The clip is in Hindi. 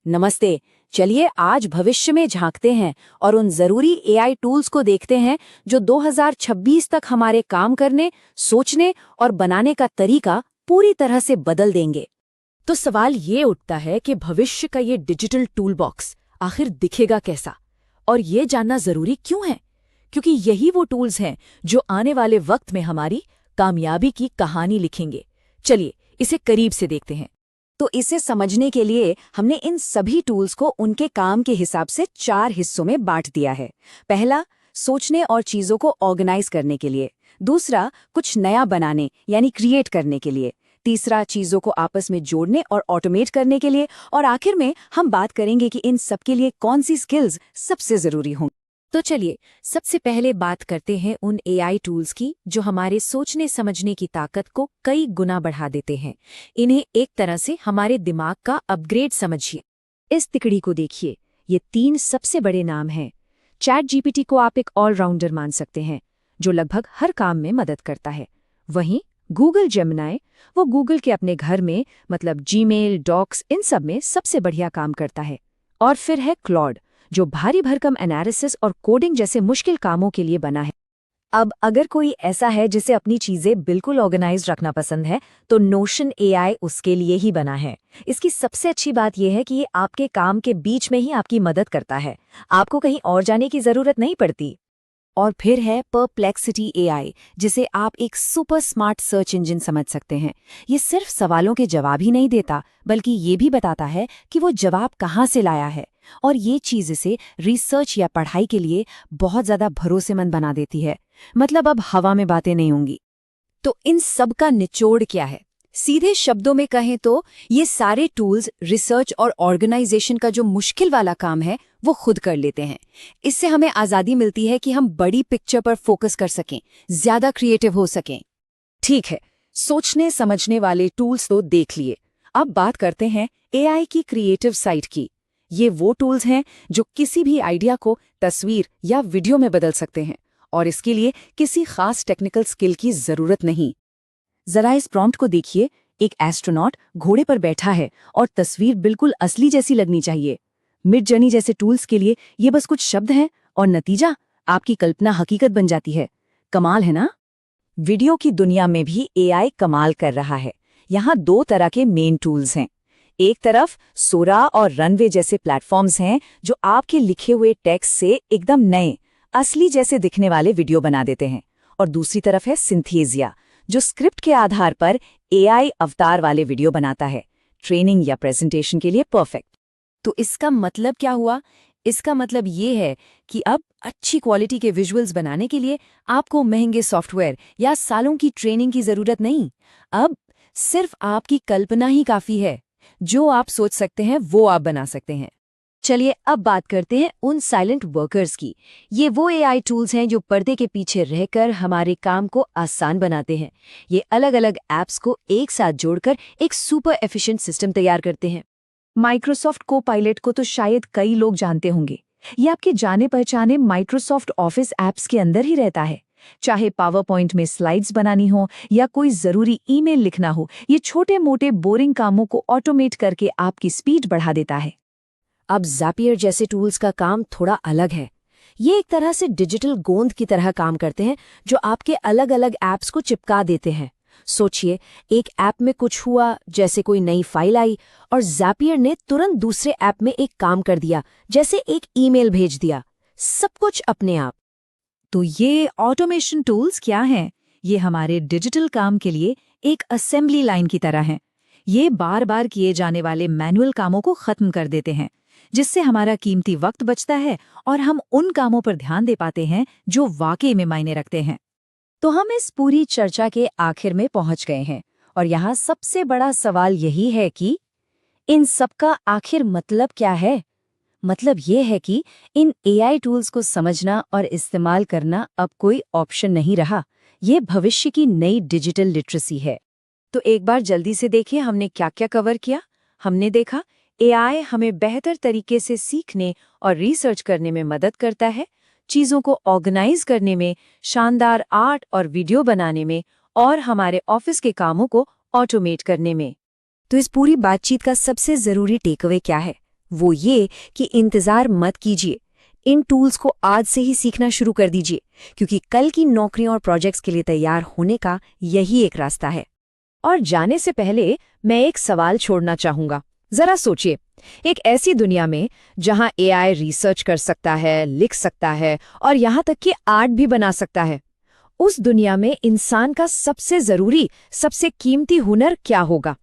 नमस्ते। चलिए आज भविष्य में झांकते हैं और उन जरूरी एआई टूल्स को देखते हैं जो 2026 तक हमारे काम करने, सोचने और बनाने का तरीका पूरी तरह से बदल देंगे। तो सवाल ये उठता है कि भविष्य का ये डिजिटल टूल बॉक्स आखिर दिखेगा कैसा, और ये जानना जरूरी क्यों है? क्योंकि यही वो टूल्स हैं जो आने वाले वक्त में हमारी कामयाबी की कहानी लिखेंगे। चलिए इसे करीब से देखते हैं। तो इसे समझने के लिए हमने इन सभी टूल्स को उनके काम के हिसाब से 4 हिस्सों में बांट दिया है। पहला, सोचने और चीजों को ऑर्गेनाइज करने के लिए। दूसरा, कुछ नया बनाने यानी क्रिएट करने के लिए। तीसरा, चीजों को आपस में जोड़ने और ऑटोमेट करने के लिए। और आखिर में हम बात करेंगे कि इन सब के लिए कौन सी स्किल्स सबसे जरूरी होंगी। तो चलिए सबसे पहले बात करते हैं उन एआई टूल्स की जो हमारे सोचने समझने की ताकत को कई गुना बढ़ा देते हैं। इन्हें एक तरह से हमारे दिमाग का अपग्रेड समझिए। इस तिकड़ी को देखिए, ये 3 सबसे बड़े नाम हैं। चैट जीपीटी को आप एक ऑलराउंडर मान सकते हैं जो लगभग हर काम में मदद करता है। वहीं गूगल जेमिनी, वो गूगल के अपने घर में मतलब जीमेल, डॉक्स, इन सब में सबसे बढ़िया काम करता है। और फिर है क्लॉड, जो भारी भरकम एनालिसिस और कोडिंग जैसे मुश्किल कामों के लिए बना है। अब अगर कोई ऐसा है जिसे अपनी चीजें बिल्कुल ऑर्गेनाइज रखना पसंद है, तो नोशन एआई उसके लिए ही बना है। इसकी सबसे अच्छी बात यह है कि ये आपके काम के बीच में ही आपकी मदद करता है। आपको कहीं और जाने की जरूरत नहीं पड़ती। और फिर है परप्लेक्सिटी एआई, जिसे आप एक सुपर स्मार्ट सर्च इंजन समझ सकते हैं। ये सिर्फ सवालों के जवाब ही नहीं देता, बल्कि ये भी बताता है कि वो जवाब कहाँ से लाया है। और ये चीज इसे रिसर्च या पढ़ाई के लिए बहुत ज्यादा भरोसेमंद बना देती है। मतलब अब हवा में बातें नहीं होंगी। तो इन सब का निचोड़ क्या है? सीधे शब्दों में कहें तो ये सारे टूल्स रिसर्च और ऑर्गेनाइजेशन का जो मुश्किल वाला काम है वो खुद कर लेते हैं। इससे हमें आज़ादी मिलती है कि हम बड़ी पिक्चर पर फोकस कर सकें, ज्यादा क्रिएटिव हो सकें। ठीक है, सोचने समझने वाले टूल्स तो देख लिए। अब बात करते हैं एआई की क्रिएटिव साइड की। ये वो टूल्स हैं जो किसी भी आइडिया को तस्वीर या वीडियो में बदल सकते हैं, और इसके लिए किसी खास टेक्निकल स्किल की जरूरत नहीं। जरा इस प्रॉम्प्ट को देखिए। एक एस्ट्रोनॉट घोड़े पर बैठा है और तस्वीर बिल्कुल असली जैसी लगनी चाहिए। मिडजर्नी जैसे टूल्स के लिए ये बस कुछ शब्द हैं और नतीजा आपकी कल्पना हकीकत बन जाती है। कमाल है ना? वीडियो की दुनिया में भी एआई कमाल कर रहा है। यहाँ 2 तरह के मेन टूल्स हैं। एक तरफ सोरा और रनवे जैसे प्लेटफॉर्म्स हैं जो आपके लिखे हुए टेक्स्ट से एकदम नए, असली जैसे दिखने वाले वीडियो बना देते हैं। और दूसरी तरफ है सिंथेसिया, जो स्क्रिप्ट के आधार पर एआई अवतार वाले वीडियो बनाता है, ट्रेनिंग या प्रेजेंटेशन के लिए परफेक्ट। तो इसका मतलब क्या हुआ? इसका मतलब ये है कि अब अच्छी क्वालिटी के विजुअल्स बनाने के लिए आपको महंगे सॉफ्टवेयर या सालों की ट्रेनिंग की जरूरत नहीं। अब सिर्फ आपकी कल्पना ही काफी है। जो आप सोच सकते हैं वो आप बना सकते हैं। चलिए अब बात करते हैं उन साइलेंट वर्कर्स की। ये वो एआई टूल्स हैं जो पर्दे के पीछे रहकर हमारे काम को आसान बनाते हैं। ये अलग अलग ऐप्स को एक साथ जोड़कर एक सुपर एफिशिएंट सिस्टम तैयार करते हैं। माइक्रोसॉफ्ट को-पायलट को तो शायद कई लोग जानते होंगे। ये आपके जाने पहचाने माइक्रोसॉफ्ट ऑफिस ऐप्स के अंदर ही रहता है। चाहे पावर पॉइंट में स्लाइड्स बनानी हो या कोई जरूरी ईमेल लिखना हो, ये छोटे मोटे बोरिंग कामों को ऑटोमेट करके आपकी स्पीड बढ़ा देता है। अब ज़ापियर जैसे टूल्स का काम थोड़ा अलग है। ये एक तरह से डिजिटल गोंद की तरह काम करते हैं जो आपके अलग अलग ऐप्स को चिपका देते हैं। सोचिए, एक ऐप में कुछ हुआ, जैसे कोई नई फाइल आई, और ज़ापियर ने तुरंत दूसरे ऐप में एक काम कर दिया, जैसे एक ईमेल भेज दिया। सब कुछ अपने आप। तो ये ऑटोमेशन टूल्स क्या हैं? ये हमारे डिजिटल काम के लिए एक असेंबली लाइन की तरह हैं। ये बार बार किए जाने वाले मैनुअल कामों को खत्म कर देते हैं, जिससे हमारा कीमती वक्त बचता है और हम उन कामों पर ध्यान दे पाते हैं जो वाकई में मायने रखते हैं। तो हम इस पूरी चर्चा के आखिर में पहुंच गए हैं, और यहाँ सबसे बड़ा सवाल यही है कि इन सब का आखिर मतलब क्या है? मतलब ये है कि इन एआई टूल्स को समझना और इस्तेमाल करना अब कोई ऑप्शन नहीं रहा। ये भविष्य की नई डिजिटल लिटरेसी है। तो एक बार जल्दी से देखिए हमने क्या क्या कवर किया। हमने देखा एआई हमें बेहतर तरीके से सीखने और रिसर्च करने में मदद करता है, चीज़ों को ऑर्गेनाइज करने में, शानदार आर्ट और वीडियो बनाने में, और हमारे ऑफिस के कामों को ऑटोमेट करने में। तो इस पूरी बातचीत का सबसे ज़रूरी टेकअवे क्या है? वो ये कि इंतजार मत कीजिए। इन टूल्स को आज से ही सीखना शुरू कर दीजिए, क्योंकि कल की नौकरियों और प्रोजेक्ट्स के लिए तैयार होने का यही एक रास्ता है। और जाने से पहले मैं एक सवाल छोड़ना चाहूंगा। जरा सोचिए, एक ऐसी दुनिया में जहां एआई रिसर्च कर सकता है, लिख सकता है और यहां तक कि आर्ट भी बना सकता है, उस दुनिया में इंसान का सबसे जरूरी, सबसे कीमती हुनर क्या होगा?